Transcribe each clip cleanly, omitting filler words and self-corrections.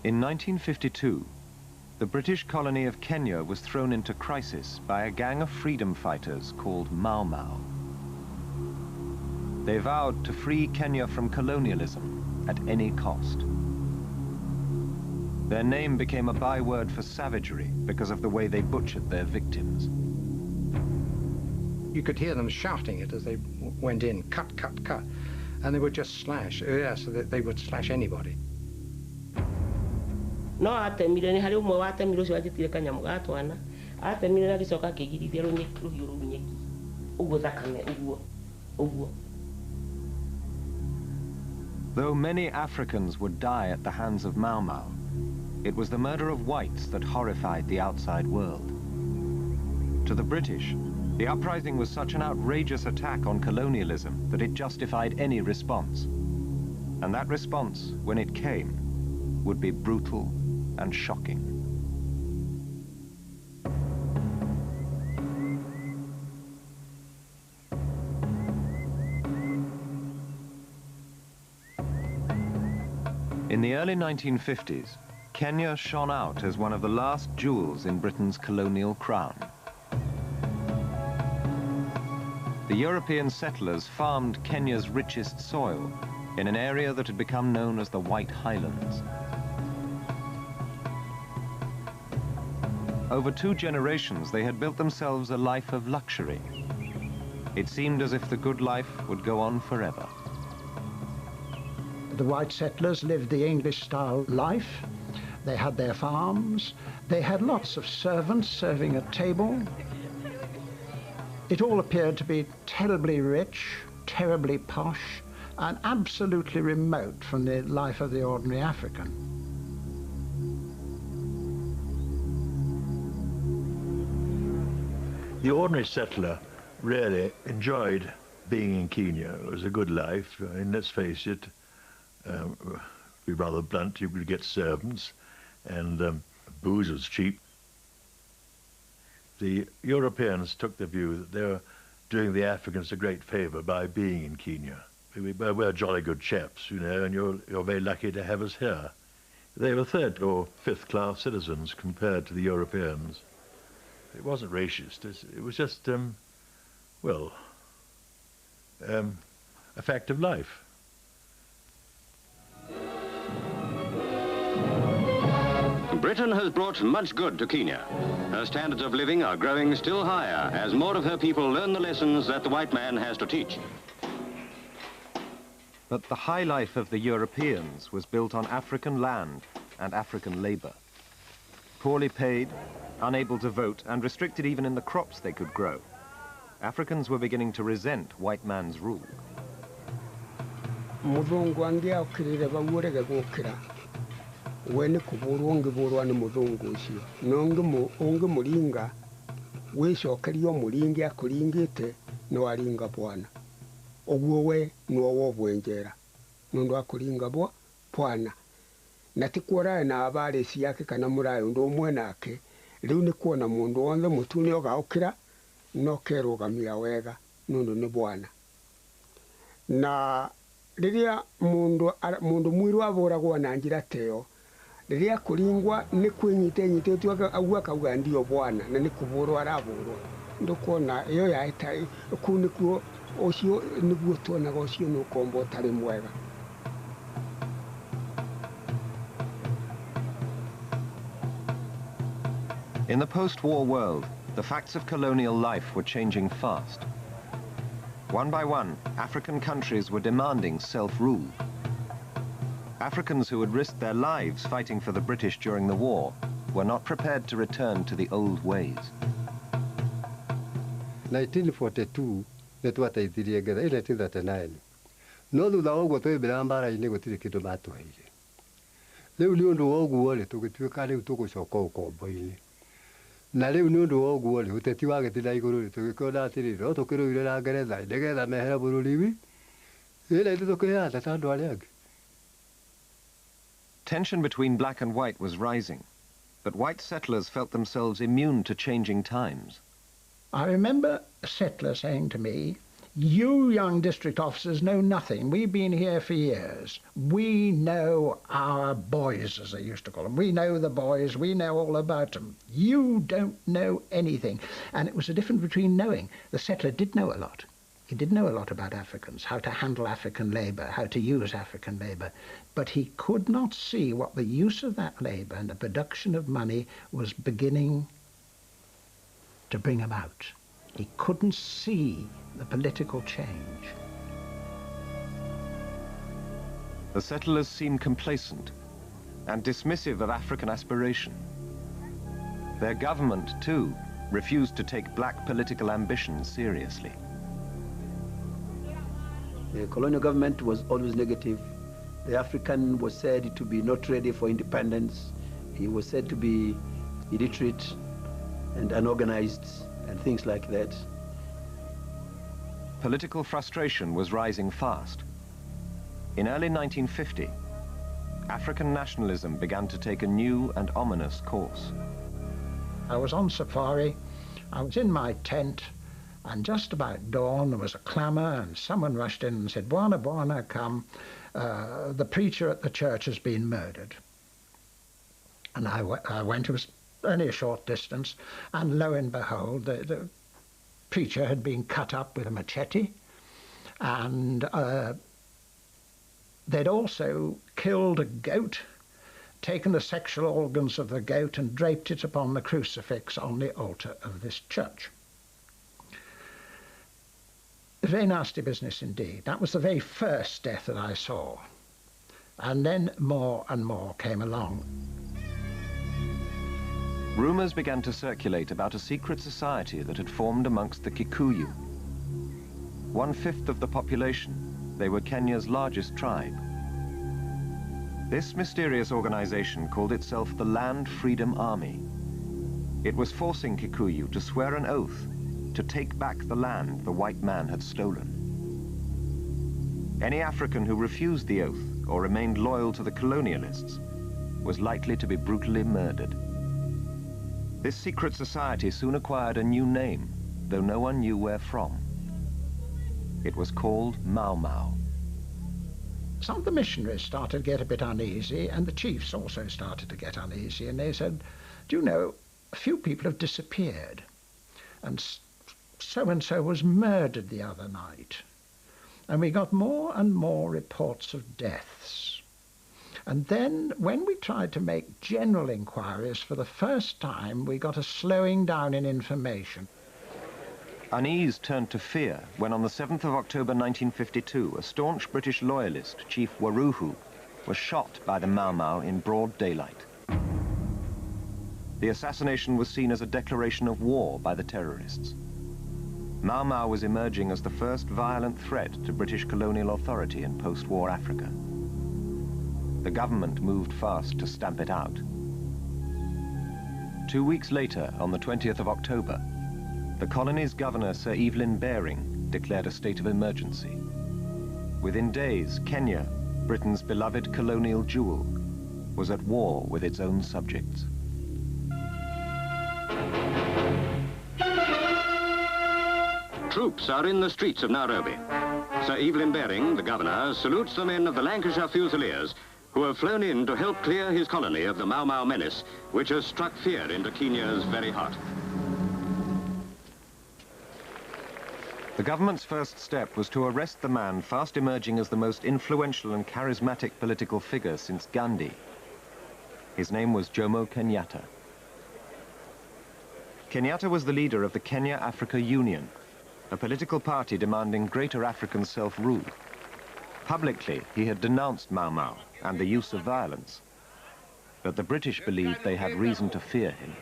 In 1952, the British colony of Kenya was thrown into crisis by a gang of freedom fighters called Mau Mau. They vowed to free Kenya from colonialism at any cost. Their name became a byword for savagery because of the way they butchered their victims. You could hear them shouting it as they went in, cut, cut, cut, and they would just slash, so that they would slash anybody. No atemire ni hari umwe watemire ucio wajitire kanyamu gatwana atemire na gicoka kigirithia ruhiu runyeki uguo thakame uguo. Though many Africans would die at the hands of Mau Mau, it was the murder of whites that horrified the outside world. To the British, the uprising was such an outrageous attack on colonialism that it justified any response. And that response, when it came, would be brutal and shocking. In the early 1950s, Kenya shone out as one of the last jewels in Britain's colonial crown. The European settlers farmed Kenya's richest soil in an area that had become known as the White Highlands. Over 2 generations, they had built themselves a life of luxury. It seemed as if the good life would go on forever. The white settlers lived the English-style life. They had their farms. They had lots of servants serving at table. It all appeared to be terribly rich, terribly posh, and absolutely remote from the life of the ordinary African. The ordinary settler really enjoyed being in Kenya. It was a good life, and let's face it, be rather blunt, you could get servants, and booze was cheap. The Europeans took the view that they were doing the Africans a great favour by being in Kenya. We're jolly good chaps, you know, and you're very lucky to have us here. They were 3rd or 5th class citizens compared to the Europeans. It wasn't racist, it was just, well, a fact of life. Britain has brought much good to Kenya. Her standards of living are growing still higher as more of her people learn the lessons that the white man has to teach. But the high life of the Europeans was built on African land and African labor. Poorly paid, unable to vote, and restricted even in the crops they could grow, Africans were beginning to resent white man's rule. Wene kuburungi burwa ni muzungu ucio nonge mulinga wicokerio mulingi akulingite no alinga bwana oguo we no wobwenjera nundu akulinga bwana na tikwora na abare yake kana murayo ndo umwe nake riu ni kuona mundu wothe mutuni ogaukira no kerugamia wega nundu ni bwana na riria mundu mwiru aboragwo na njira teo riria kuringwa ni kwinyite agua kauga ndio bwana na ni kuburwa araburwa ndukuona iyo yaita kunikuo ucio niguo tuonaga ucio no kombo tari mwega. In the post-war world, the facts of colonial life were changing fast. One by one, African countries were demanding self-rule. Africans who had risked their lives fighting for the British during the war were not prepared to return to the old ways. 1942 nitwateithirie ngetha 1939 no thutha wa uguo twibira mbara-ini gutiri kindu matuheire riu ni undu wa uguo ri tugituika riu tugucoka ukombo-ini na riu ni undu wa uguo ri uteti wa gitira iguru ri tugikorwo atiri ro tukiruire na Ngeretha nigetha mehere bururi wi ira ithu tukihanda ta andu aria angi. Tension between black and white was rising, but white settlers felt themselves immune to changing times. I remember a settler saying to me, You young district officers know nothing. We've been here for years. We know our boys, as they used to call them. We know the boys. We know all about them. You don't know anything. And it was the difference between knowing. The settler did know a lot. He did know a lot about Africans, how to handle African labour, how to use African labour. But he could not see what the use of that labour and the production of money was beginning to bring about. He couldn't see the political change. The settlers seemed complacent and dismissive of African aspiration. Their government, too, refused to take black political ambition seriously. The colonial government was always negative. The African was said to be not ready for independence. He was said to be illiterate and unorganized and things like that. Political frustration was rising fast. In early 1950, African nationalism began to take a new and ominous course. I was on safari. I was in my tent. And just about dawn, there was a clamour, and someone rushed in and said, "Bwana, Bwana, come. The preacher at the church has been murdered." And I went, it was only a short distance, and lo and behold, the preacher had been cut up with a machete, and they'd also killed a goat, taken the sexual organs of the goat and draped it upon the crucifix on the altar of this church. It was a very nasty business indeed. That was the very first death that I saw. And then more and more came along. Rumours began to circulate about a secret society that had formed amongst the Kikuyu. 1/5 of the population, they were Kenya's largest tribe. This mysterious organization called itself the Land Freedom Army. It was forcing Kikuyu to swear an oath to take back the land the white man had stolen. Any African who refused the oath or remained loyal to the colonialists was likely to be brutally murdered. This secret society soon acquired a new name, though no one knew where from. It was called Mau Mau. Some of the missionaries started to get a bit uneasy, and the chiefs also started to get uneasy, and they said, "Do you know, a few people have disappeared, and so-and-so was murdered the other night." And we got more and more reports of deaths. And then, when we tried to make general inquiries for the first time, we got a slowing down in information. Unease turned to fear when on the 7th of October 1952, a staunch British loyalist, Chief Waruhu, was shot by the Mau Mau in broad daylight. The assassination was seen as a declaration of war by the terrorists. Mau Mau was emerging as the first violent threat to British colonial authority in post-war Africa. The government moved fast to stamp it out. 2 weeks later, on the 20th of October, the colony's governor, Sir Evelyn Baring, declared a state of emergency. Within days, Kenya, Britain's beloved colonial jewel, was at war with its own subjects. Troops are in the streets of Nairobi. Sir Evelyn Baring, the governor, salutes the men of the Lancashire Fusiliers who have flown in to help clear his colony of the Mau Mau menace, which has struck fear into Kenya's very heart. The government's first step was to arrest the man fast emerging as the most influential and charismatic political figure since Gandhi. His name was Jomo Kenyatta. Kenyatta was the leader of the Kenya-Africa Union, a political party demanding greater African self-rule. Publicly, he had denounced Mau Mau and the use of violence, but the British believed they had reason to fear him.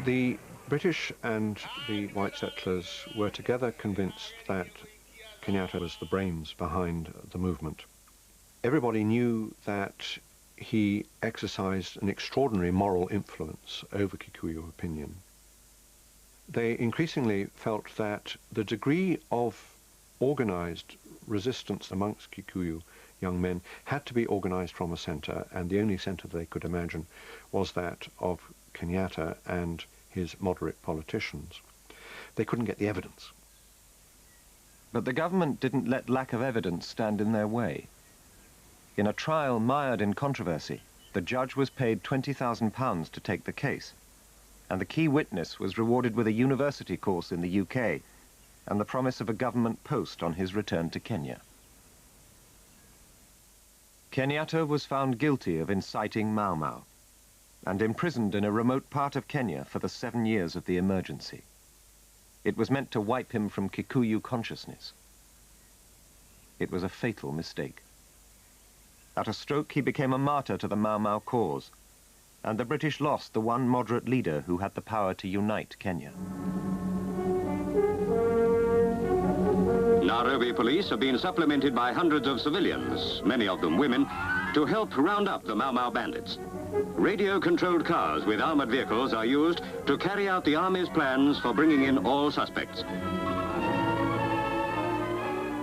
The British and the white settlers were together convinced that Kenyatta was the brains behind the movement. Everybody knew that he exercised an extraordinary moral influence over Kikuyu opinion. They increasingly felt that the degree of organized resistance amongst Kikuyu young men had to be organized from a center, and the only center they could imagine was that of Kenyatta and his moderate politicians. They couldn't get the evidence. But the government didn't let lack of evidence stand in their way. In a trial mired in controversy, the judge was paid £20,000 to take the case, and the key witness was rewarded with a university course in the UK and the promise of a government post on his return to Kenya. Kenyatta was found guilty of inciting Mau Mau and imprisoned in a remote part of Kenya for the 7 years of the emergency. It was meant to wipe him from Kikuyu consciousness. It was a fatal mistake. At a stroke, he became a martyr to the Mau Mau cause, and the British lost the one moderate leader who had the power to unite Kenya. Nairobi police have been supplemented by hundreds of civilians, many of them women, to help round up the Mau Mau bandits. Radio-controlled cars with armored vehicles are used to carry out the army's plans for bringing in all suspects.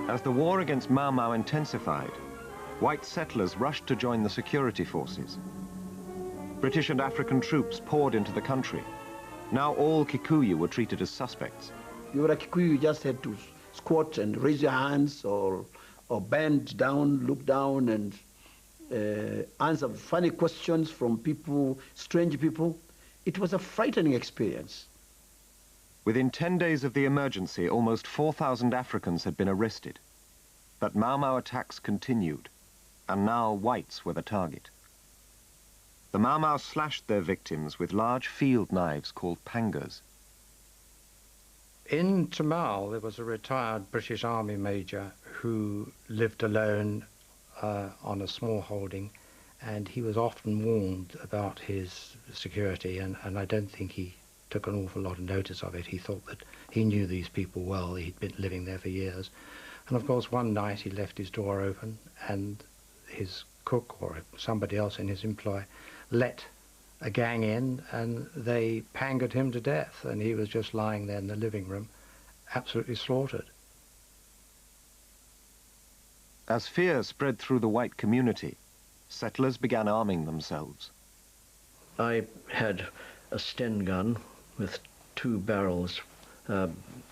As the war against Mau Mau intensified, white settlers rushed to join the security forces. British and African troops poured into the country. Now all Kikuyu were treated as suspects. You were a Kikuyu, you just had to squat and raise your hands or bend down, look down and answer funny questions from people, strange people. It was a frightening experience. Within 10 days of the emergency, almost 4,000 Africans had been arrested. But Mau Mau attacks continued, and now whites were the target. The Mau Mau slashed their victims with large field knives called pangas. In Tamale, there was a retired British Army major who lived alone on a small holding, and he was often warned about his security, and I don't think he took an awful lot of notice of it. He thought that he knew these people well. He'd been living there for years. And of course, one night he left his door open, and his cook or somebody else in his employ let a gang in, and they pangered him to death, and he was just lying there in the living room, absolutely slaughtered. As fear spread through the white community, settlers began arming themselves. I had a Sten gun with 2 barrels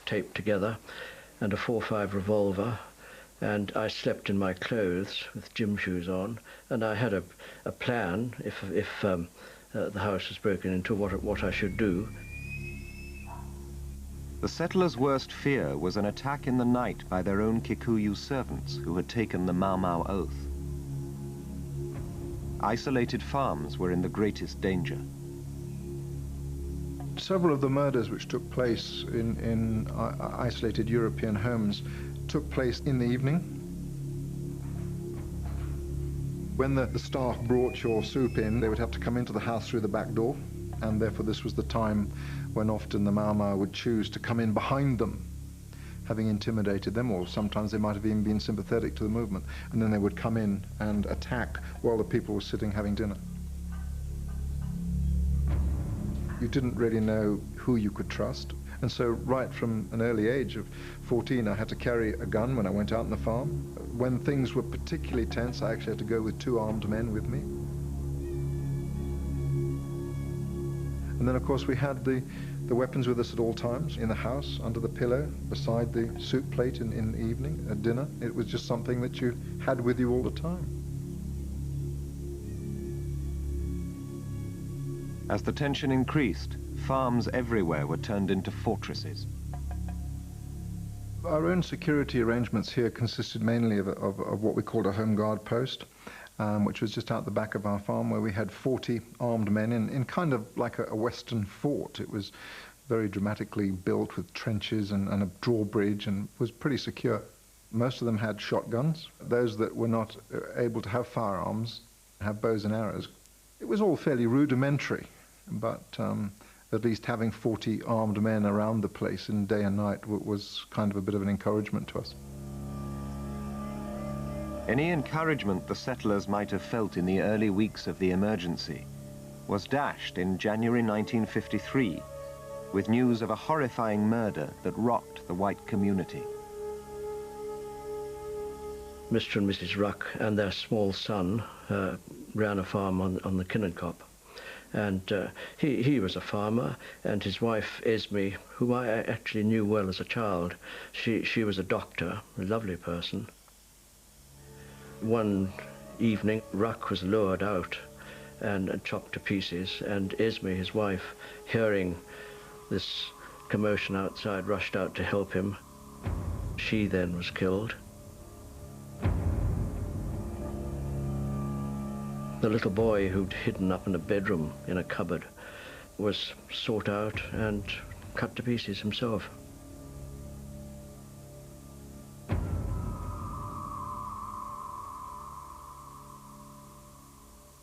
taped together and a .45 revolver, and I slept in my clothes with gym shoes on, and I had a plan if the house was broken into what I should do. The settlers' worst fear was an attack in the night by their own Kikuyu servants who had taken the Mau Mau oath. Isolated farms were in the greatest danger. Several of the murders which took place in isolated European homes took place in the evening. When the staff brought your soup in, they would have to come into the house through the back door, and therefore this was the time when often the Mau Mau would choose to come in behind them, having intimidated them, or sometimes they might have even been sympathetic to the movement, and then they would come in and attack while the people were sitting having dinner. You didn't really know who you could trust, and so right from an early age of 14 I had to carry a gun when I went out on the farm. When things were particularly tense, I actually had to go with 2 armed men with me. And then of course we had the weapons with us at all times, in the house, under the pillow, beside the soup plate in the evening, at dinner. It was just something that you had with you all the time. As the tension increased, farms everywhere were turned into fortresses. Our own security arrangements here consisted mainly of what we called a home guard post, which was just out the back of our farm, where we had 40 armed men in kind of like a Western fort. It was very dramatically built with trenches and a drawbridge, and was pretty secure. Most of them had shotguns. Those that were not able to have firearms had bows and arrows. It was all fairly rudimentary, but at least having 40 armed men around the place in day and night was kind of a bit of an encouragement to us. Any encouragement the settlers might have felt in the early weeks of the emergency was dashed in January 1953 with news of a horrifying murder that rocked the white community. Mr. and Mrs. Ruck and their small son ran a farm on the Kinnenkop, And he was a farmer, and his wife, Esme, whom I actually knew well as a child, she was a doctor, a lovely person. One evening, Ruck was lured out and chopped to pieces, and Esme, his wife, hearing this commotion outside, rushed out to help him. She then was killed. The little boy who'd hidden up in a bedroom in a cupboard was sought out and cut to pieces himself.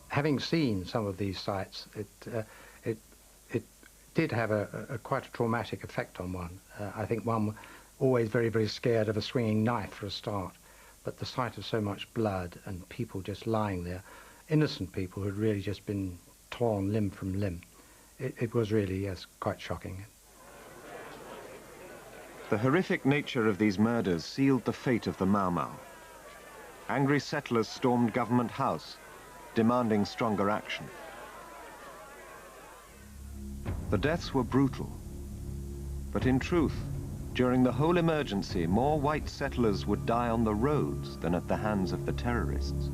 Having seen some of these sites, it did have a quite a traumatic effect on one. I think one always very, very scared of a swinging knife for a start, but the sight of so much blood and people just lying there, innocent people who had really just been torn limb from limb, it was really, yes, quite shocking. The horrific nature of these murders sealed the fate of the Mau Mau. Angry settlers stormed Government House, demanding stronger action. The deaths were brutal, but in truth, during the whole emergency, more white settlers would die on the roads than at the hands of the terrorists.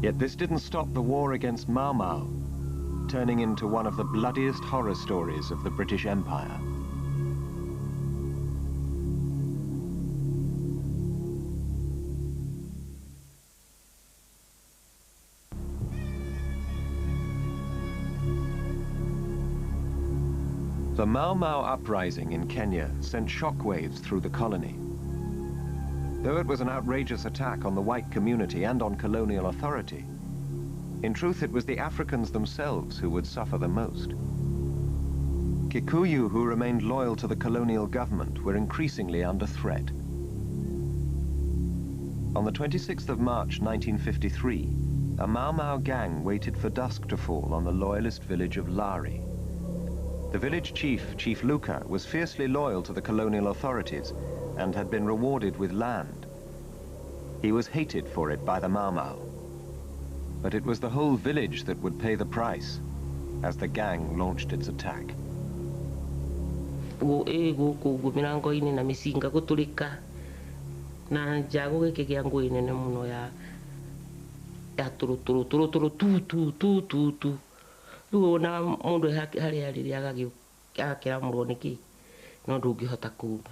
Yet this didn't stop the war against Mau Mau, turning into one of the bloodiest horror stories of the British Empire. The Mau Mau uprising in Kenya sent shockwaves through the colony. Though it was an outrageous attack on the white community and on colonial authority, in truth it was the Africans themselves who would suffer the most. Kikuyu who remained loyal to the colonial government were increasingly under threat. On the 26th of March 1953, a Mau Mau gang waited for dusk to fall on the loyalist village of Lari. The village chief, Chief Luka, was fiercely loyal to the colonial authorities and had been rewarded with land. He was hated for it by the Mau Mau. But it was the whole village that would pay the price as the gang launched its attack. Milango-ini na misinga gutulika na njago giki gia ngui nene muno ya turu riu ona mundu haria riria agakira murwo niki no ndungihota kuma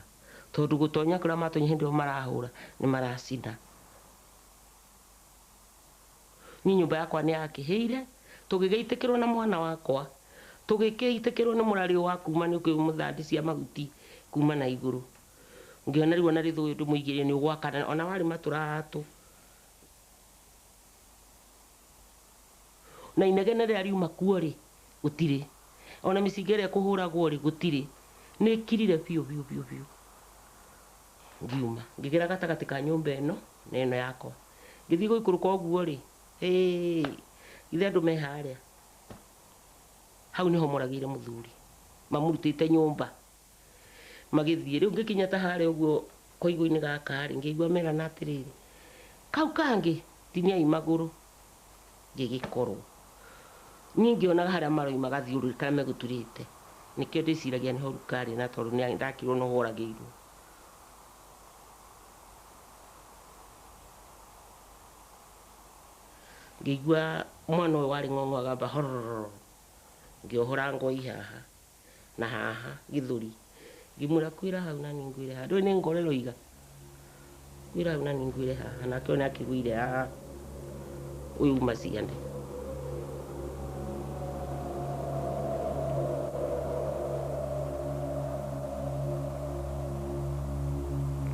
tondu gutonya kuria matonya hindi marahura ni maracina ni nyumba yakwa ni yakihiire tugigeitikirwo na mwana wakwa tugigeitikirwo ni murari wa kuma ni muthandi cia maguti kuma na iguru ngiona riu na rithu ndumuigirie ni ugwakana ona wari maturatu na inegene ria riuma kuo ri gutiri ona micinga iria kuhuragwo ri gutiri ni kirire biu ngiuma ngigira gatagati ka nyumba ino na ino yakwa ngithii guikuruka uguo ri ithe andu me haria hau niho moragire muthuri mamurutite nyumba magithie riu ngikinya ta haria uguo koiguini gaka ri ngigua mera na atiriri kau kangi tiniai maguru ngigikorwo ningiona haria maroi magathiururika meguturite nikio ndiciragia niho rukari na tondu ni ndakirwo no horageirwo ngigua mwana uyu wari ng'ong'o agamba hororo ngiohora ngoi haha na haha githuri ngimura kwira hau na ningwire haha ndui ni ngorero iga kwira hau na ningwire haha na kio ni akigwire haha uyu maciande.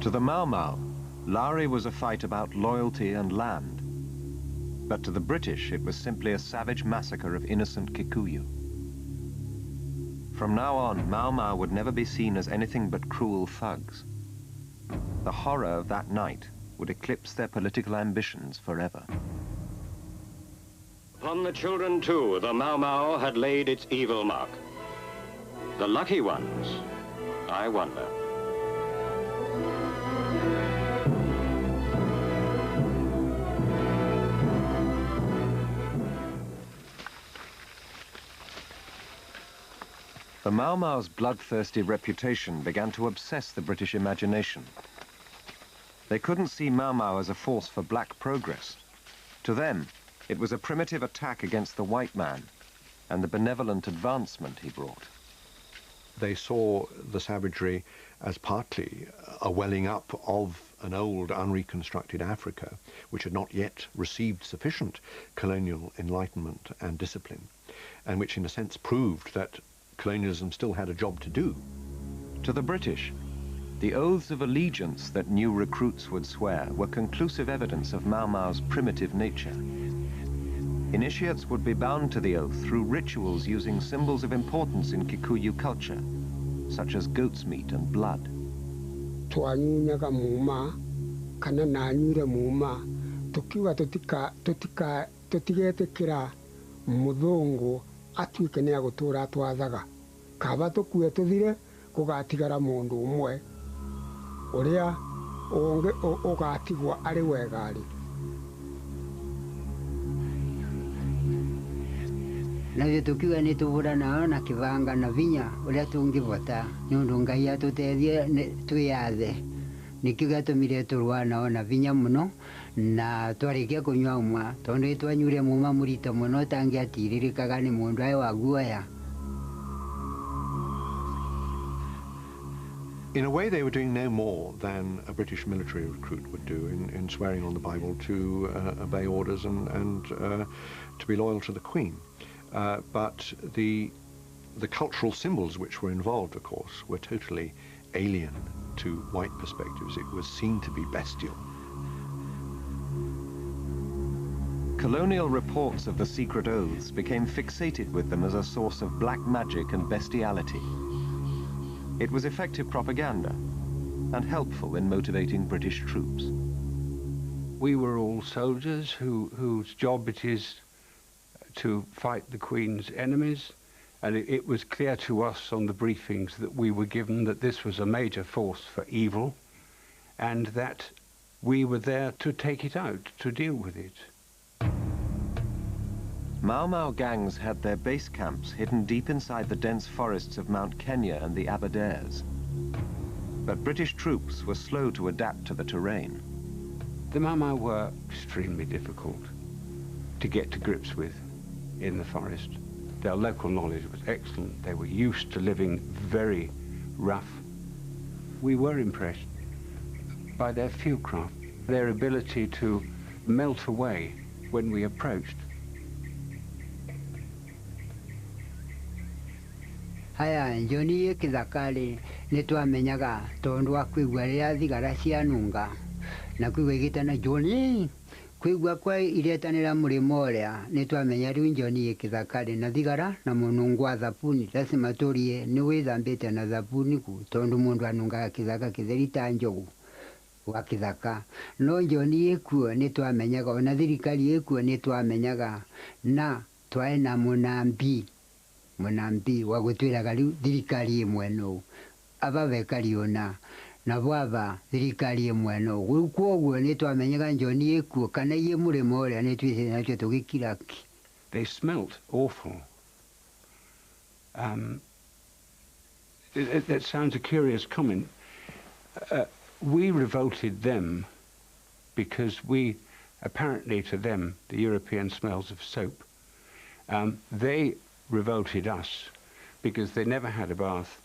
To the Mau Mau, Lari was a fight about loyalty and land. But to the British, it was simply a savage massacre of innocent Kikuyu. From now on, Mau Mau would never be seen as anything but cruel thugs. The horror of that night would eclipse their political ambitions forever. Upon the children, too, the Mau Mau had laid its evil mark. The lucky ones, I wonder. The Mau Mau's bloodthirsty reputation began to obsess the British imagination. They couldn't see Mau Mau as a force for black progress. To them, it was a primitive attack against the white man and the benevolent advancement he brought. They saw the savagery as partly a welling up of an old, unreconstructed Africa, which had not yet received sufficient colonial enlightenment and discipline, and which in a sense proved that colonialism still had a job to do. To the British, the oaths of allegiance that new recruits would swear were conclusive evidence of Mau Mau's primitive nature. Initiates would be bound to the oath through rituals using symbols of importance in Kikuyu culture, such as goat's meat and blood. Twanyunyaga muma, kana nanyure muma, tukiwa tutigetekera muthungu atuike ni agutura twathaga. Kaba tukue tuthire kugatigara mundu umwe uria ungi ugatigwa ari wegari. Nayo tukiwa ni tubura nao na kivanga na vinya uria tungivota nundu Ngai atutethie twiyathe nikiuga tumire turwa nao na vinya muno na twarikia kunywa umwa tondu twanyure muma murito muno tangiatiririkaga ni mundu ai wa guoya. In a way, they were doing no more than a British military recruit would do in swearing on the Bible to obey orders and to be loyal to the Queen. But the cultural symbols which were involved, of course, were totally alien to white perspectives. It was seen to be bestial. Colonial reports of the secret oaths became fixated with them as a source of black magic and bestiality. It was effective propaganda and helpful in motivating British troops. We were all soldiers whose job it is to fight the Queen's enemies, and it was clear to us on the briefings that we were given that this was a major force for evil and that we were there to take it out, to deal with it. Mau Mau gangs had their base camps hidden deep inside the dense forests of Mount Kenya and the Aberdares. But British troops were slow to adapt to the terrain. The Mau Mau were extremely difficult to get to grips with in the forest. Their local knowledge was excellent. They were used to living very rough. We were impressed by their fieldcraft, their ability to melt away when we approached. Haya njoni kithakari nitwamenyaga tondu wa kwigua riria thigara cianunga na kwigua igitana njoni kwigua kwa iretanira murimo uria nitwamenya riu njoni kithakari na thigara na munungu wa thabuni lazima turie ni withambite na thabuni ku tondu mundu anungaga kithaka kitheri ta njogu wa kithaka no njoni ikuo nitwamenyaga ona thirikari ikuo nitwamenyaga na twaena munambi wa gutwiraga riu thirikari imwe no aba bekari ona na bwaba thirikari imwe no kwoguo nitwamenyaga njoni ikuo kana iye murimo uria nitwise nacio tugikiraki. They smelt awful. That sounds a curious comment. We revolted them because we, apparently to them, the European smells of soap. They revolted us because they never had a bath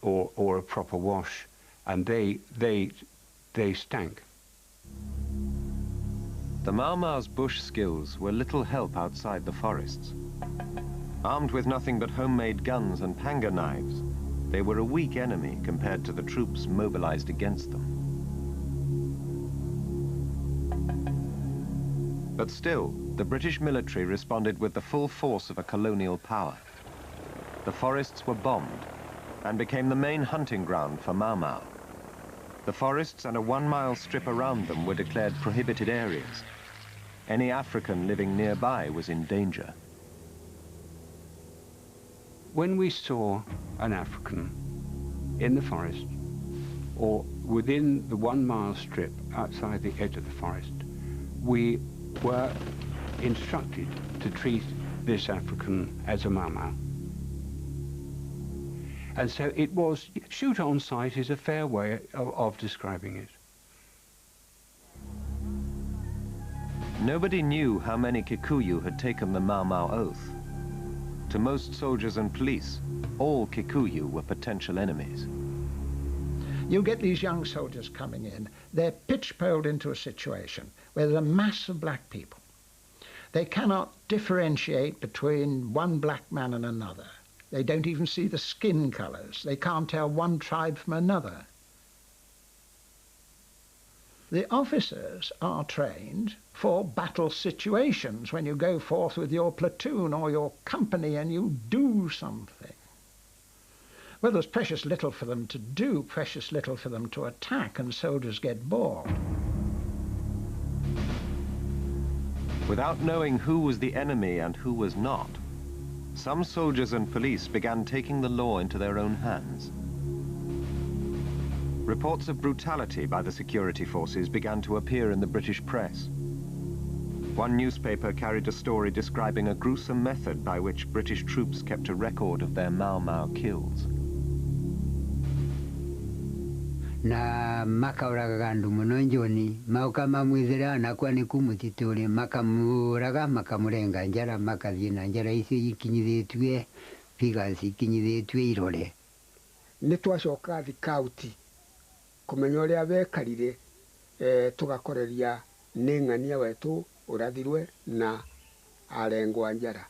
or a proper wash, and they stank. The Mau Mau's bush skills were little help outside the forests. Armed with nothing but homemade guns and panga knives, they were a weak enemy compared to the troops mobilized against them. But still, the British military responded with the full force of a colonial power. The forests were bombed and became the main hunting ground for Mau Mau. The forests and a 1-mile strip around them were declared prohibited areas. Any African living nearby was in danger. When we saw an African in the forest or within the 1-mile strip outside the edge of the forest, we were instructed to treat this African as a Mau Mau. And so it was, shoot on sight is a fair way of describing it. Nobody knew how many Kikuyu had taken the Mau Mau oath. To most soldiers and police, all Kikuyu were potential enemies. You get these young soldiers coming in, they're pitch-poled into a situation where there's a mass of black people. They cannot differentiate between one black man and another. They don't even see the skin colours. They can't tell one tribe from another. The officers are trained for battle situations when you go forth with your platoon or your company and you do something. Well, there's precious little for them to do, precious little for them to attack, and soldiers get bored. Without knowing who was the enemy and who was not, some soldiers and police began taking the law into their own hands. Reports of brutality by the security forces began to appear in the British press. One newspaper carried a story describing a gruesome method by which British troops kept a record of their Mau Mau kills. Na makauraga andu muno njoni mauka mamwithira nakwa ni kumutituri makamuraga makamurenga njara makathina njara ici ikinyithitwe figures ikinyithitwe irore ni twacoka thikauti kumenya uria bekarire tugakoreria ni ng'ania wetu urathirwe na arengwa njara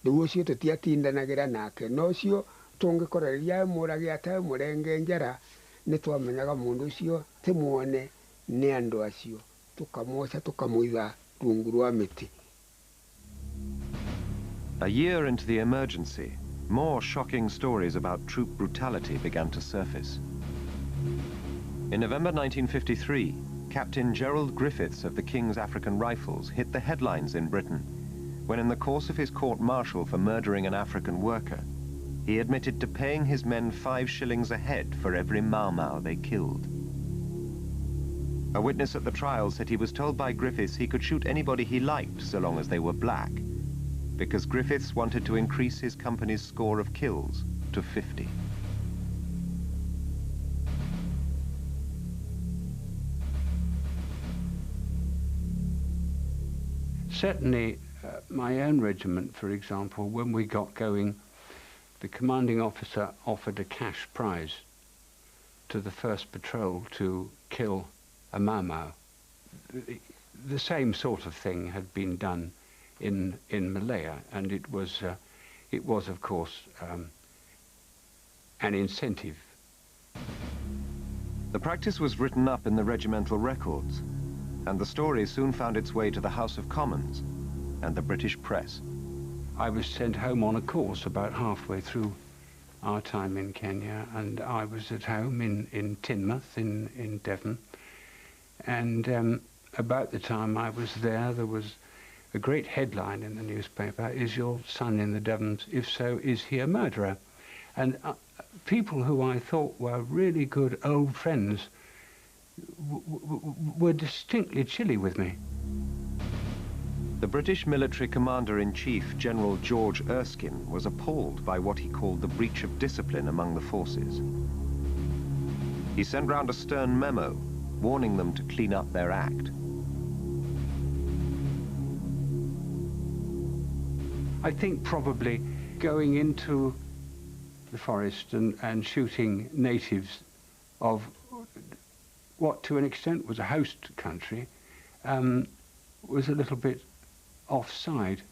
riu ucio tutiatindanagira nake no cio tungikoreria murage ata murenge njara ni twamenyaga mundu ucio timwone ni andu acio tukamwoca tukamuiga rungu rwa miti. A year into the emergency, more shocking stories about troop brutality began to surface. In November 1953, Captain Gerald Griffiths of the King's African Rifles hit the headlines in Britain when, in the course of his court-martial for murdering an African worker, he admitted to paying his men 5 shillings a head for every Mau Mau they killed. A witness at the trial said he was told by Griffiths he could shoot anybody he liked so long as they were black, because Griffiths wanted to increase his company's score of kills to 50. Certainly, my own regiment, for example, when we got going, the commanding officer offered a cash prize to the first patrol to kill a Mau Mau. The same sort of thing had been done in Malaya, and it was of course an incentive. The practice was written up in the regimental records, and the story soon found its way to the House of Commons and the British press. I was sent home on a course about halfway through our time in Kenya, and I was at home in Teignmouth in Devon, and about the time I was there was a great headline in the newspaper: "Is your son in the Devons? If so, is he a murderer?" And people who I thought were really good old friends were distinctly chilly with me. The British military commander-in-chief, General George Erskine, was appalled by what he called the breach of discipline among the forces. He sent round a stern memo warning them to clean up their act. I think probably going into the forest and shooting natives of what to an extent was a host country was a little bit offside.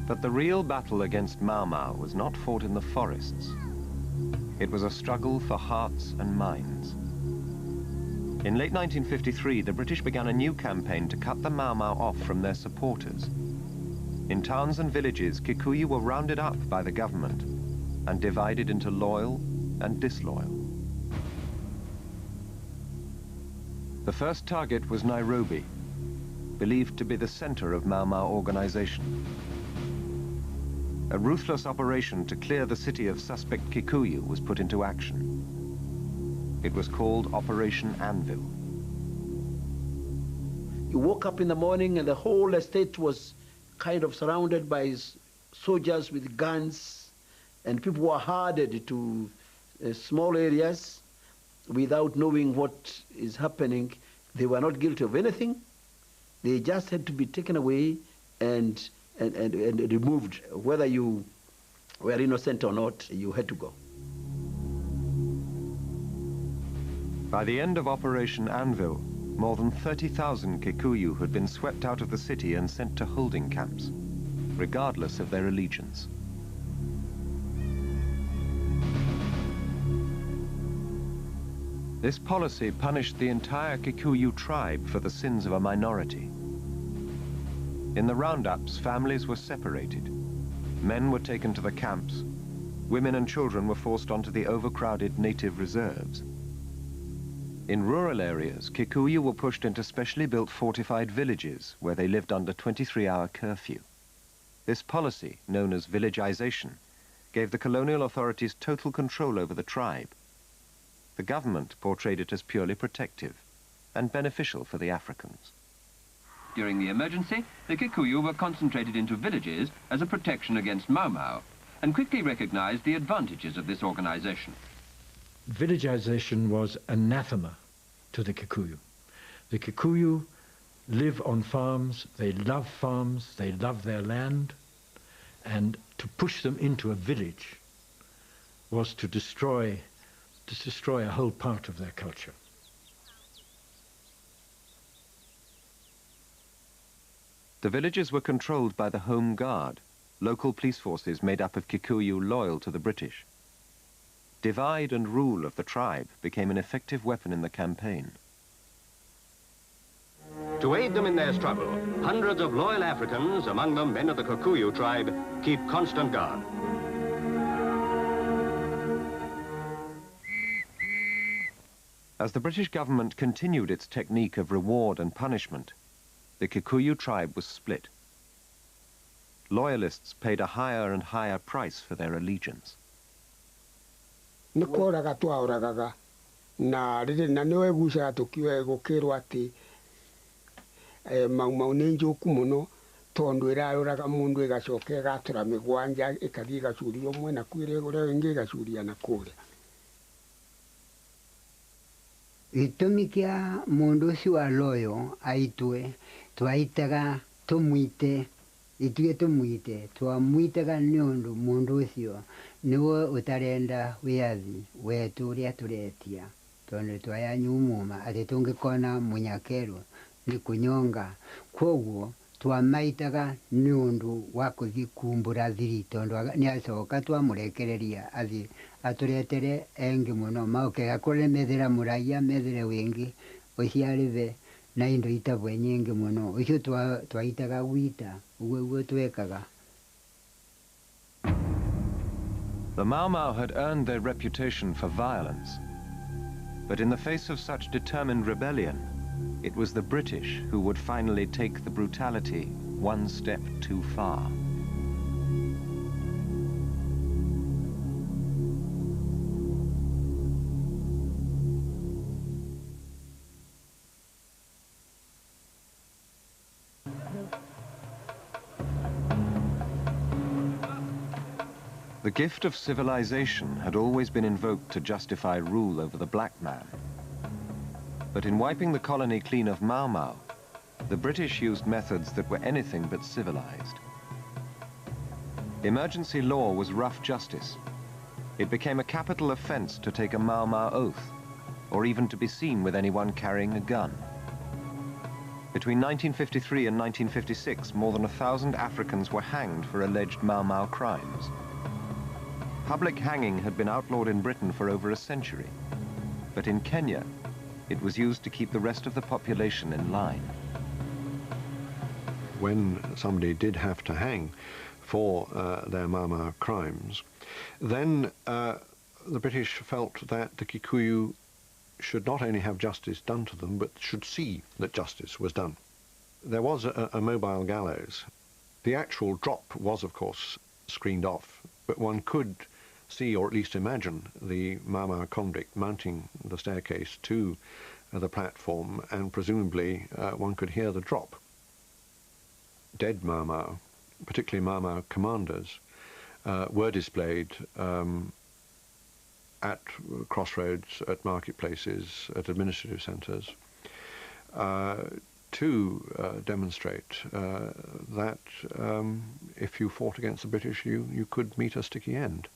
But the real battle against Mau Mau was not fought in the forests. It was a struggle for hearts and minds. In late 1953, the British began a new campaign to cut the Mau Mau off from their supporters. In towns and villages, Kikuyu were rounded up by the government and divided into loyal and disloyal. The first target was Nairobi, believed to be the center of Mau Mau organization. A ruthless operation to clear the city of suspect Kikuyu was put into action. It was called Operation Anvil. You woke up in the morning and the whole estate was kind of surrounded by soldiers with guns, and people were herded to small areas without knowing what is happening. They were not guilty of anything. They just had to be taken away and removed. Whether you were innocent or not, you had to go. By the end of Operation Anvil, more than 30,000 Kikuyu had been swept out of the city and sent to holding camps, regardless of their allegiance. This policy punished the entire Kikuyu tribe for the sins of a minority. In the roundups, families were separated. Men were taken to the camps. Women and children were forced onto the overcrowded native reserves. In rural areas, Kikuyu were pushed into specially built fortified villages where they lived under 23-hour curfew. This policy, known as villagization, gave the colonial authorities total control over the tribe. The government portrayed it as purely protective and beneficial for the Africans. During the emergency, the Kikuyu were concentrated into villages as a protection against Mau Mau, and quickly recognized the advantages of this organization. Villagization was anathema to the Kikuyu. The Kikuyu live on farms, they love their land, and to push them into a village was to destroy a whole part of their culture. The villages were controlled by the Home Guard, local police forces made up of Kikuyu loyal to the British. Divide and rule of the tribe became an effective weapon in the campaign. To aid them in their struggle, hundreds of loyal Africans, among them men of the Kikuyu tribe, keep constant guard. As the British government continued its technique of reward and punishment, the Kikuyu tribe was split. Loyalists paid a higher and higher price for their allegiance. Nikoraga twauragaga na riri na niwe gucaga tukiwa gukirwo ati Mau Mau ni njuku muno tondu iraruraga mundu igacoka igatura migwanja ikathii igacuria umwe na kwire uria ingi igacuria na kuria. Gitumi kia mundu ucio wa loyo aitwe twaitaga tumwite ithuĩ tumwite twamwitaga nĩ ũndũ mũndũ ũcio nĩwe ũtarenda wĩathi wetu ũrĩa tũretia tondũ twayanyumuma atĩ tũngĩkona mũnyakerwo nĩ kũnyonga kwoguo twamaitaga nĩ ũndũ wa kũthiĩ kumbũra thiri tondũ nĩacoka twamũrekereria athiĩ atũretere engĩ mũno maũke akore methera mũraia methere wĩngĩ ũciarĩve na indo itabwe nyingĩ mũno ũcio twaitaga gwita uguo twekaga. The Mau Mau had earned their reputation for violence, but in the face of such determined rebellion, it was the British who would finally take the brutality one step too far. The gift of civilization had always been invoked to justify rule over the black man. But in wiping the colony clean of Mau Mau, the British used methods that were anything but civilized. Emergency law was rough justice. It became a capital offense to take a Mau Mau oath, or even to be seen with anyone carrying a gun. Between 1953 and 1956, more than 1,000 Africans were hanged for alleged Mau Mau crimes. Public hanging had been outlawed in Britain for over a century, but in Kenya, it was used to keep the rest of the population in line. When somebody did have to hang for their Mau Mau crimes, then the British felt that the Kikuyu should not only have justice done to them, but should see that justice was done. There was a mobile gallows. The actual drop was, of course, screened off, but one could see, or at least imagine, the Mau Mau convict mounting the staircase to the platform, and presumably one could hear the drop. Dead Mau Mau particularly Mau Mau commanders, were displayed at crossroads, at marketplaces, at administrative centres, to demonstrate that if you fought against the British, you could meet a sticky end.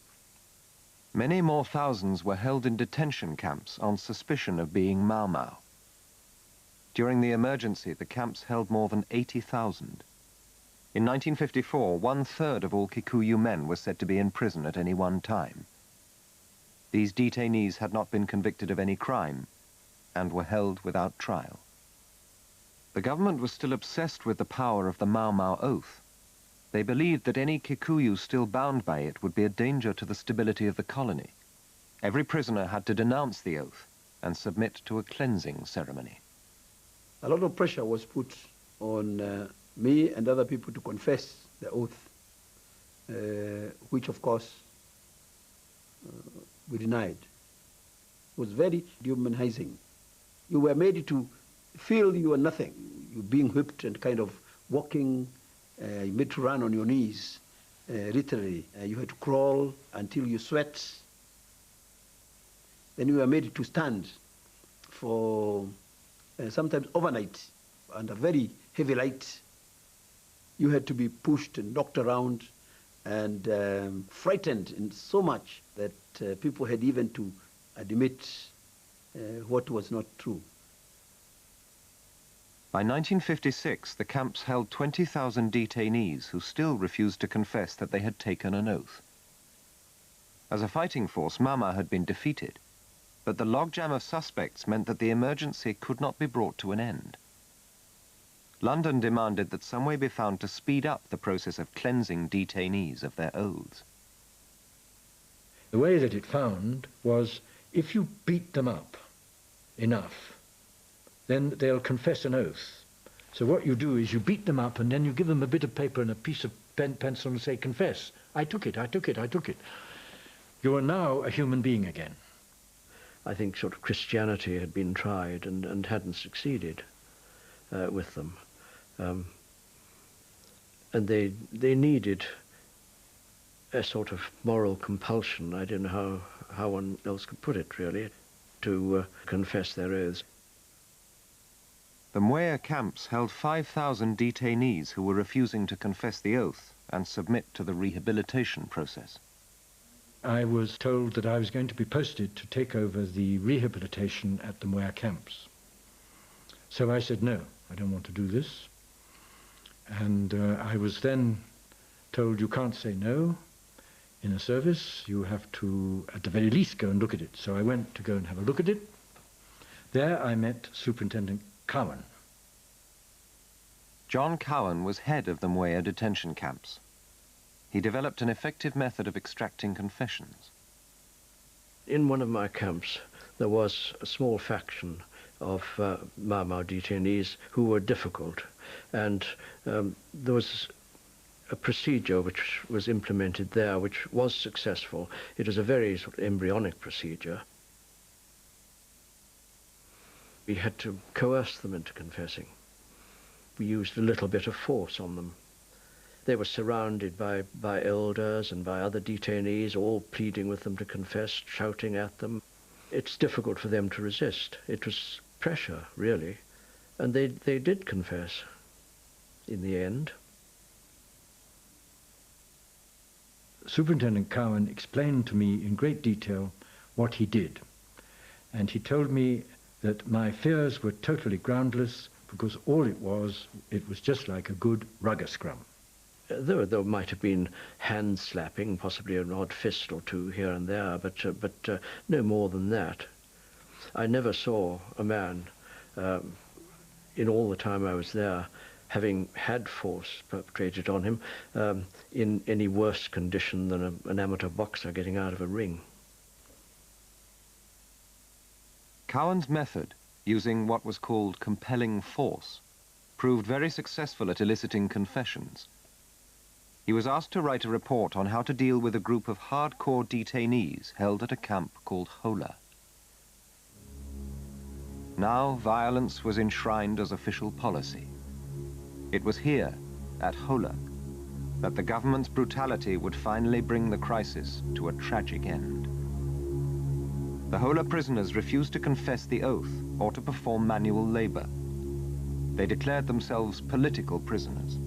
Many more thousands were held in detention camps on suspicion of being Mau Mau. During the emergency, the camps held more than 80,000. In 1954, 1/3 of all Kikuyu men were said to be in prison at any one time. These detainees had not been convicted of any crime and were held without trial. The government was still obsessed with the power of the Mau Mau oath. They believed that any Kikuyu still bound by it would be a danger to the stability of the colony. Every prisoner had to denounce the oath and submit to a cleansing ceremony. A lot of pressure was put on me and other people to confess the oath, which of course we denied. It was very dehumanizing. You were made to feel you were nothing. You're being whipped and kind of walking, you made to run on your knees, literally. You had to crawl until you sweat. Then you were made to stand for sometimes overnight under very heavy light. You had to be pushed and knocked around and frightened in so much that people had even to admit what was not true. By 1956, the camps held 20,000 detainees who still refused to confess that they had taken an oath. As a fighting force, Mau Mau had been defeated, but the logjam of suspects meant that the emergency could not be brought to an end. London demanded that some way be found to speed up the process of cleansing detainees of their oaths. The way that it found was, if you beat them up enough, then they'll confess an oath. So what you do is you beat them up and then you give them a bit of paper and a piece of pencil and say, confess, I took it, I took it, I took it. You are now a human being again. I think sort of Christianity had been tried and hadn't succeeded with them. And they needed a sort of moral compulsion, I don't know how one else could put it really, to confess their oaths. The Mwea camps held 5,000 detainees who were refusing to confess the oath and submit to the rehabilitation process. I was told that I was going to be posted to take over the rehabilitation at the Mwea camps. So I said, no, I don't want to do this. And I was then told, you can't say no in a service, you have to, at the very least, go and look at it. So I went to go and have a look at it. There I met Superintendent Cowan. John Cowan was head of the Mwea detention camps. He developed an effective method of extracting confessions. In one of my camps, there was a small faction of Mau Mau detainees who were difficult, and there was a procedure which was implemented there which was successful. It was a very sort of embryonic procedure. We had to coerce them into confessing. We used a little bit of force on them. They were surrounded by elders and by other detainees, all pleading with them to confess, shouting at them. It's difficult for them to resist. It was pressure, really. And they did confess in the end. Superintendent Cowan explained to me in great detail what he did. And he told me that my fears were totally groundless because all it was just like a good rugger scrum. There might have been hand slapping, possibly an odd fist or two here and there, but no more than that. I never saw a man, in all the time I was there, having had force perpetrated on him, in any worse condition than an amateur boxer getting out of a ring. Cowan's method, using what was called compelling force, proved very successful at eliciting confessions. He was asked to write a report on how to deal with a group of hardcore detainees held at a camp called Hola. Now violence was enshrined as official policy. It was here, at Hola, that the government's brutality would finally bring the crisis to a tragic end. The Hola prisoners refused to confess the oath or to perform manual labor. They declared themselves political prisoners.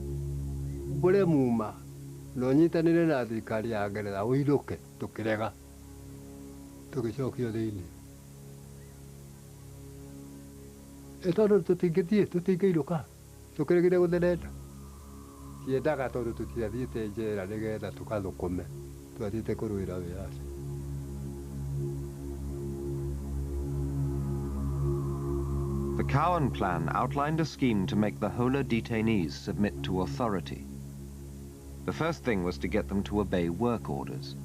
The Cowan plan outlined a scheme to make the Hola detainees submit to authority. The first thing was to get them to obey work orders.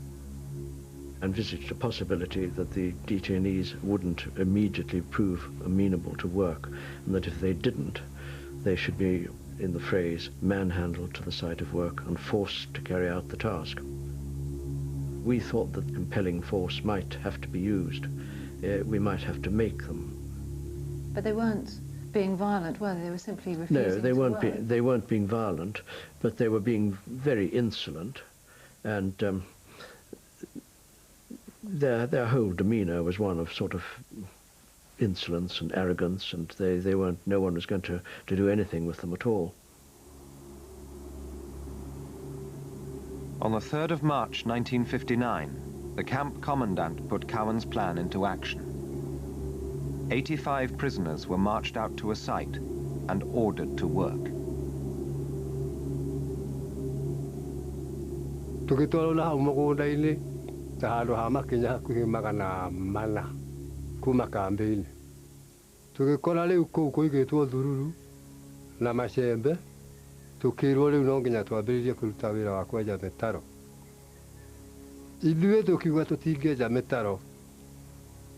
Envisaged a possibility that the detainees wouldn't immediately prove amenable to work, and that if they didn't, they should be, in the phrase, manhandled to the site of work and forced to carry out the task. We thought that compelling force might have to be used. We might have to make them. But they weren't being violent, were they? They were simply refusing No, they to weren't. work. They weren't being violent, but they were being very insolent, and their whole demeanour was one of sort of insolence and arrogance, and they weren't. No one was going to do anything with them at all. On the 3rd of March 1959, the camp commandant put Cowan's plan into action. 85 prisoners were marched out to a site and ordered to work. Tukirwo riu no nginya twambiririe kuruta wira wa kwenja mitaro. Ithuĩ tukiuga tutingĩenja mitaro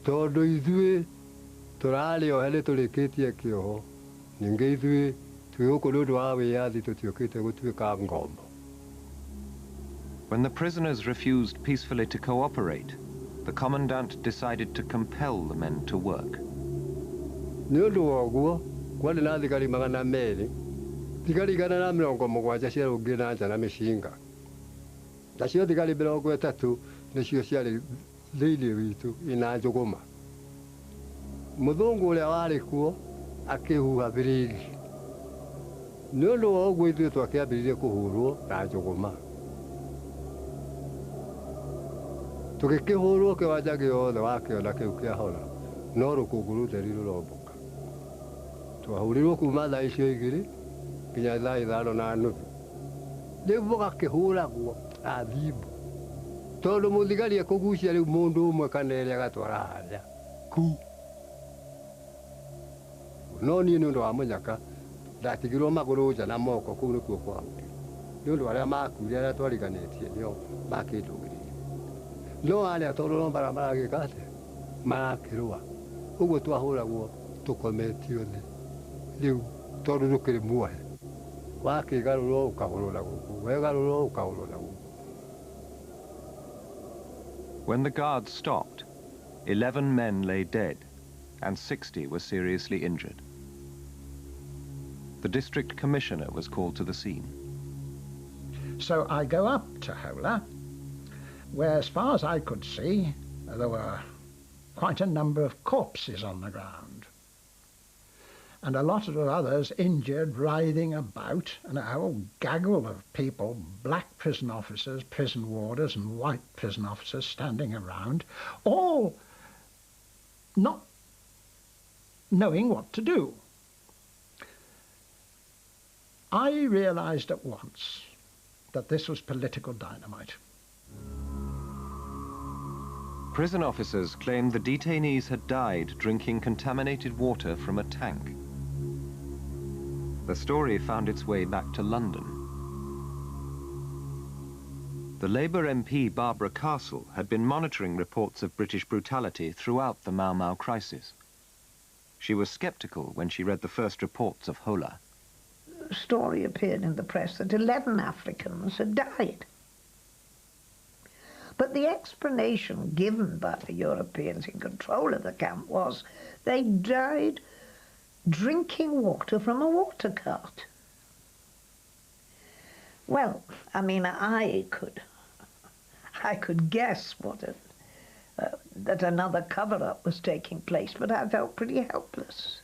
tondu ithuĩ turarĩ ohe nĩ tũrĩkĩtie kĩoho, ningĩ ithuĩ twĩ gũkũ nĩ ũndũ wa wĩyathi tũtiũkĩte gũtuĩka ngombo. When the prisoners refused peacefully to cooperate, the commandant decided to compel the men to work. Nĩ ũndũ wa ũguo, kwarĩ na thigari 200, thigari 170 ciarũngiĩ na nja na mĩcinga. Nacio thigari 30 nĩcio ciarĩ thĩinĩ witũ ina njũgũma. Mũthũngũ ũrĩa warĩ kuo akĩhuha birigi. Nĩ ũndũ wa ũguo ithuĩ twakĩambĩrĩirie kũhũrwo na njũgũma. Tũgĩkĩhũrwo kĩwanja gĩothe wakĩona kĩu kĩa Hola, no rũkũngũ rũtheri rũrombũka. Twahũrirwo kuma thaa icio 2 nginya thaa 5:30. Rĩu mũgakĩhũragwo na thimbu, tondũ mũthigari ekũgucia rĩu mũndũ ũmwe kana erĩ agatwara harĩa ku. No niĩ nĩ ũndũ wa mũnyaka ndatigirwo magũrũ nja na moko, kũu nĩkuo kwahũrirwo. Nĩ ũndũ arĩa makuire arĩa twariganĩtie nĩo makĩndũgĩrĩire. No arĩa tondũ no maragĩka atĩa marakĩrũa, ũguo twahũragwo tũkometio thĩ. Rĩu tondũ ndũkĩrĩ muohe, wakĩgarũrwo ũkahũrwo na gũkũ, wegarũrwo ũkahũrwo na gũkũ. When the guards stopped, 11 men lay dead and 60 were seriously injured. The district commissioner was called to the scene. So I go up to Hola, where as far as I could see, there were quite a number of corpses on the ground, and a lot of others injured, writhing about, and a whole gaggle of people, black prison officers, prison warders, and white prison officers standing around, all not knowing what to do. I realized at once that this was political dynamite. Prison officers claimed the detainees had died drinking contaminated water from a tank. The story found its way back to London. The Labour MP Barbara Castle had been monitoring reports of British brutality throughout the Mau Mau crisis. She was sceptical when she read the first reports of Hola. A story appeared in the press that 11 Africans had died. But the explanation given by the Europeans in control of the camp was they died drinking water from a water cart. Well, I mean, I could guess that another cover-up was taking place, but I felt pretty helpless.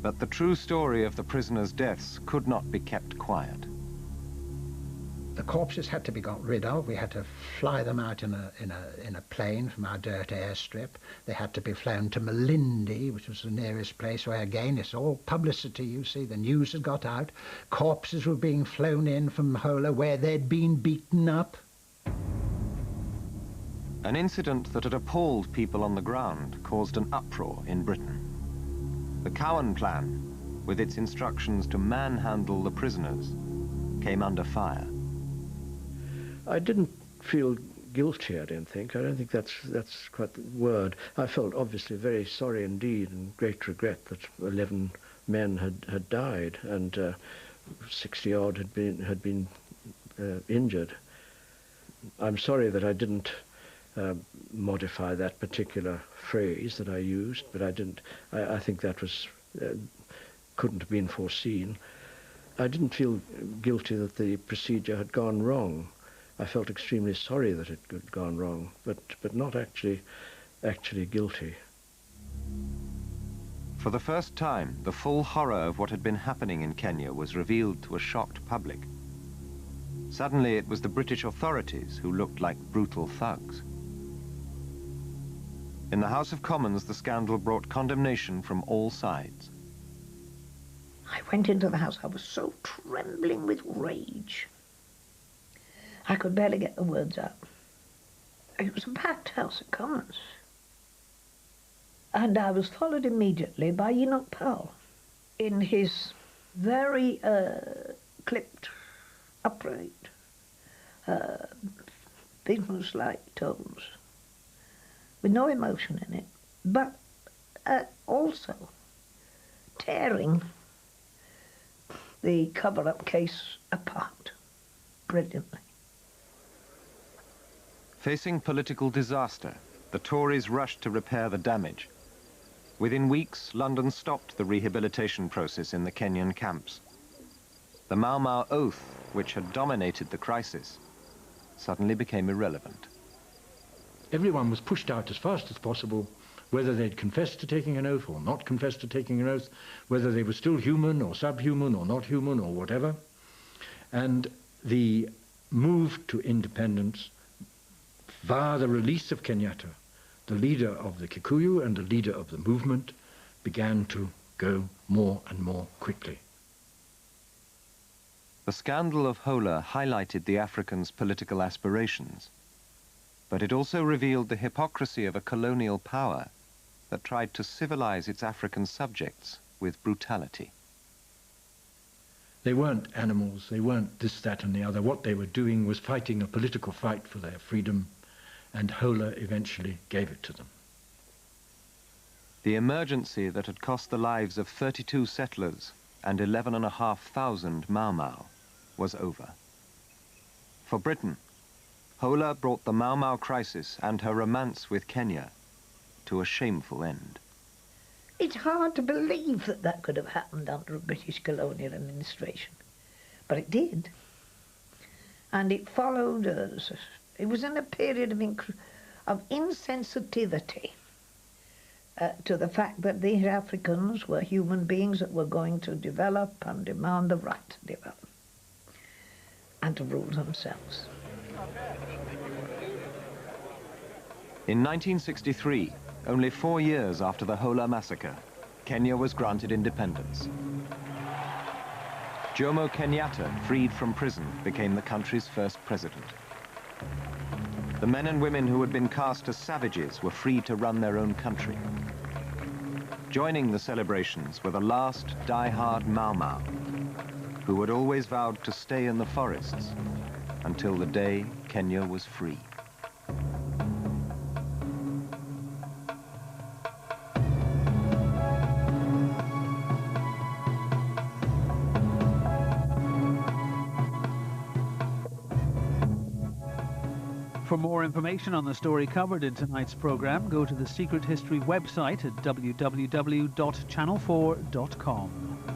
But the true story of the prisoners' deaths could not be kept quiet. The corpses had to be got rid of. We had to fly them out in a plane from our dirt airstrip. They had to be flown to Malindi, which was the nearest place where, again, it's all publicity, you see. The news had got out. Corpses were being flown in from Hola where they'd been beaten up. An incident that had appalled people on the ground caused an uproar in Britain. The Cowan Plan, with its instructions to manhandle the prisoners, came under fire. I didn't feel guilty, I don't think. I don't think that's quite the word. I felt obviously very sorry indeed and great regret that 11 men had died and 60-odd had been injured. I'm sorry that I didn't modify that particular phrase that I used, but I didn't. I think that was couldn't have been foreseen. I didn't feel guilty that the procedure had gone wrong. I felt extremely sorry that it had gone wrong, but not actually guilty. For the first time, the full horror of what had been happening in Kenya was revealed to a shocked public. Suddenly, it was the British authorities who looked like brutal thugs. In the House of Commons, the scandal brought condemnation from all sides. I went into the House. I was so trembling with rage. I could barely get the words out. It was a packed House of Commons. And I was followed immediately by Enoch Powell in his very clipped, upright, business-like tones, with no emotion in it, but also tearing the cover-up case apart brilliantly. Facing political disaster, the Tories rushed to repair the damage. Within weeks, London stopped the rehabilitation process in the Kenyan camps. The Mau Mau oath, which had dominated the crisis, suddenly became irrelevant. Everyone was pushed out as fast as possible, whether they'd confessed to taking an oath or not confessed to taking an oath, whether they were still human or subhuman or not human or whatever. And the move to independence via the release of Kenyatta, the leader of the Kikuyu and the leader of the movement, began to go more and more quickly. The scandal of Hola highlighted the Africans' political aspirations, but it also revealed the hypocrisy of a colonial power that tried to civilize its African subjects with brutality. They weren't animals, they weren't this, that and the other. What they were doing was fighting a political fight for their freedom, and Hola eventually gave it to them. The emergency that had cost the lives of 32 settlers and 11,500 Mau Mau was over. For Britain, Hola brought the Mau Mau crisis and her romance with Kenya to a shameful end. It's hard to believe that that could have happened under a British colonial administration, but it did. And it followed us. It was in a period of insensitivity to the fact that these Africans were human beings that were going to develop and demand the right to develop and to rule themselves. In 1963, only 4 years after the Hola massacre, Kenya was granted independence. Jomo Kenyatta, freed from prison, became the country's first president. The men and women who had been cast as savages were free to run their own country. Joining the celebrations were the last die-hard Mau Mau, who had always vowed to stay in the forests until the day Kenya was free. For more information on the story covered in tonight's programme, go to the Secret History website at www.channel4.com.